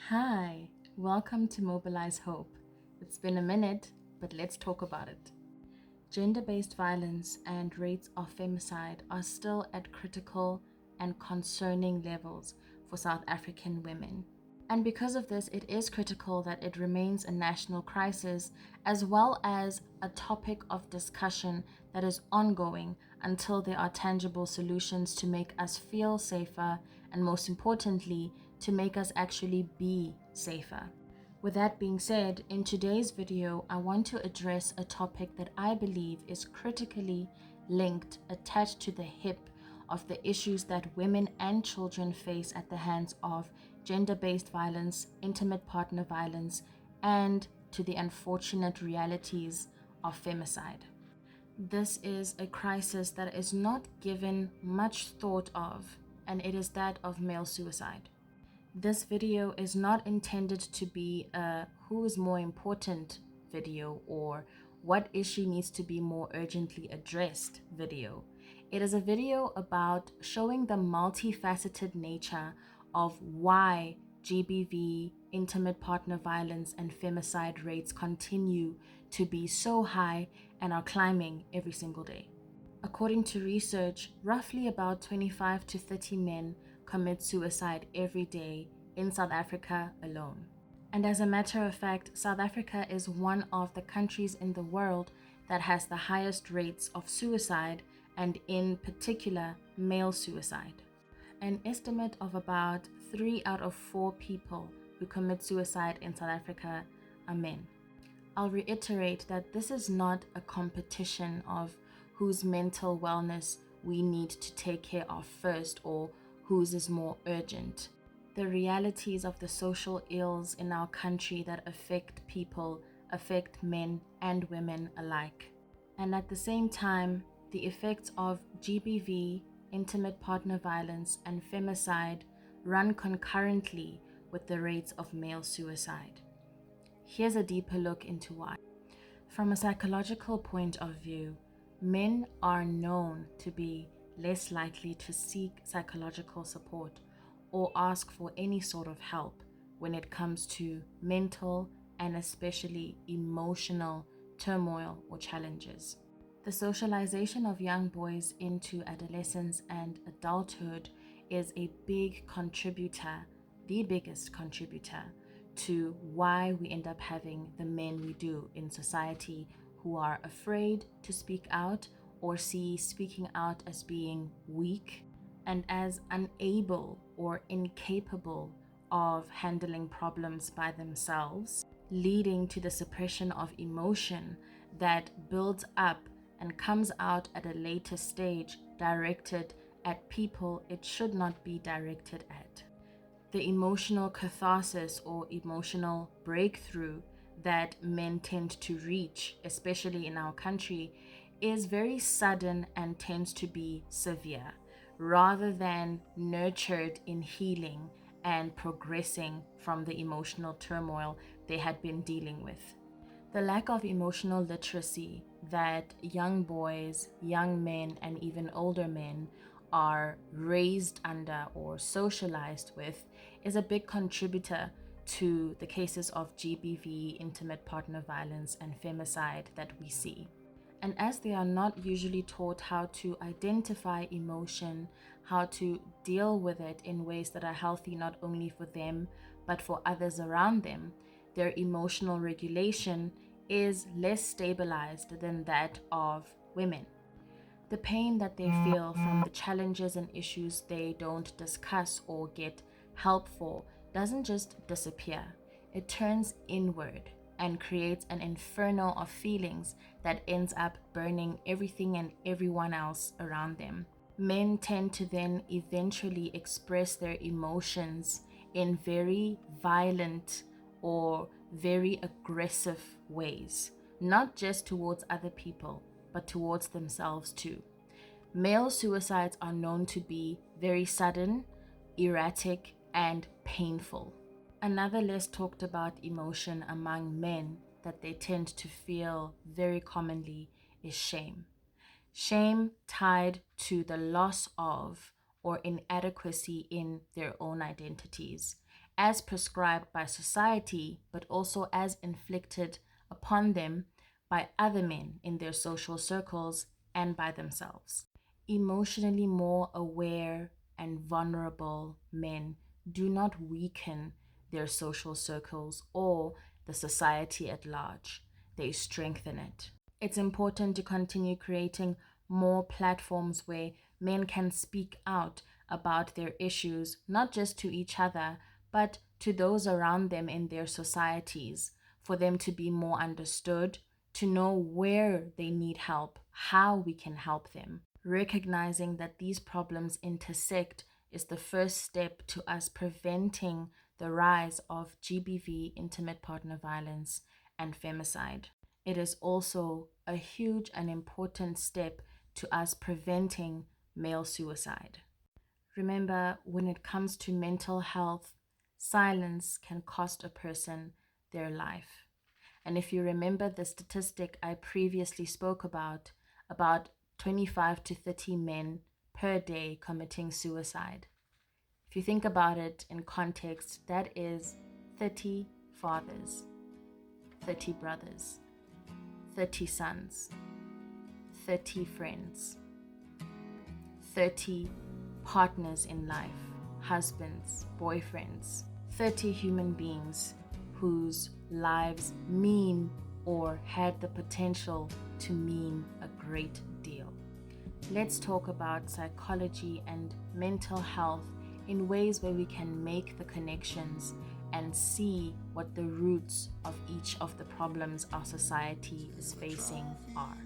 Hi, welcome to Mobilize Hope. It's been a minute, but let's talk about it. Gender-based violence and rates of femicide are still at critical and concerning levels for South African women. And because of this, it is critical that it remains a national crisis as well as a topic of discussion that is ongoing until there are tangible solutions to make us feel safer and, most importantly, to make us actually be safer. With that being said, in today's video, I want to address a topic that I believe is critically linked, attached to the hip of the issues that women and children face at the hands of gender-based violence, intimate partner violence, and to the unfortunate realities of femicide. This is a crisis that is not given much thought of, and it is that of male suicide. This video is not intended to be a who is more important video or what issue needs to be more urgently addressed video. It is a video about showing the multifaceted nature of why GBV, intimate partner violence, and femicide rates continue to be so high and are climbing every single day. According to research, roughly about 25 to 30 men commit suicide every day in South Africa alone. And as a matter of fact, South Africa is one of the countries in the world that has the highest rates of suicide, and in particular, male suicide. An estimate of about 3 out of 4 people who commit suicide in South Africa are men. I'll reiterate that this is not a competition of whose mental wellness we need to take care of first or whose is more urgent. The realities of the social ills in our country that affect people affect men and women alike. And at the same time, the effects of GBV, intimate partner violence, and femicide run concurrently with the rates of male suicide. Here's a deeper look into why. From a psychological point of view, men are known to be less likely to seek psychological support or ask for any sort of help when it comes to mental and especially emotional turmoil or challenges. The socialization of young boys into adolescence and adulthood is a big contributor, the biggest contributor, to why we end up having the men we do in society who are afraid to speak out or see speaking out as being weak and as unable or incapable of handling problems by themselves, leading to the suppression of emotion that builds up and comes out at a later stage, directed at people it should not be directed at. The emotional catharsis or emotional breakthrough that men tend to reach, especially in our country, is very sudden and tends to be severe, rather than nurtured in healing and progressing from the emotional turmoil they had been dealing with. The lack of emotional literacy that young boys, young men, and even older men are raised under or socialized with is a big contributor to the cases of GBV, intimate partner violence, and femicide that we see. And as they are not usually taught how to identify emotion, how to deal with it in ways that are healthy not only for them but for others around them, their emotional regulation is less stabilized than that of women. The pain that they feel from the challenges and issues they don't discuss or get help for doesn't just disappear. It turns inward and creates an inferno of feelings that ends up burning everything and everyone else around them. Men tend to then eventually express their emotions in very violent or very aggressive ways, not just towards other people, but towards themselves too. Male suicides are known to be very sudden, erratic, and painful. Another less talked about emotion among men that they tend to feel very commonly is shame. Shame tied to the loss of or inadequacy in their own identities as prescribed by society, but also as inflicted upon them by other men in their social circles and by themselves. Emotionally more aware and vulnerable men do not weaken their social circles or the society at large, they strengthen it. It's important to continue creating more platforms where men can speak out about their issues, not just to each other, but to those around them in their societies, for them to be more understood, to know where they need help, how we can help them. Recognizing that these problems intersect is the first step to us preventing the rise of GBV, intimate partner violence, and femicide. It is also a huge and important step to us preventing male suicide. Remember, when it comes to mental health, silence can cost a person their life. And if you remember the statistic I previously spoke about 25 to 30 men per day committing suicide. If you think about it in context, that is 30 fathers, 30 brothers, 30 sons, 30 friends, 30 partners in life, husbands, boyfriends, 30 human beings whose lives mean or had the potential to mean a great deal. Let's talk about psychology and mental health in ways where we can make the connections and see what the roots of each of the problems our society is facing are.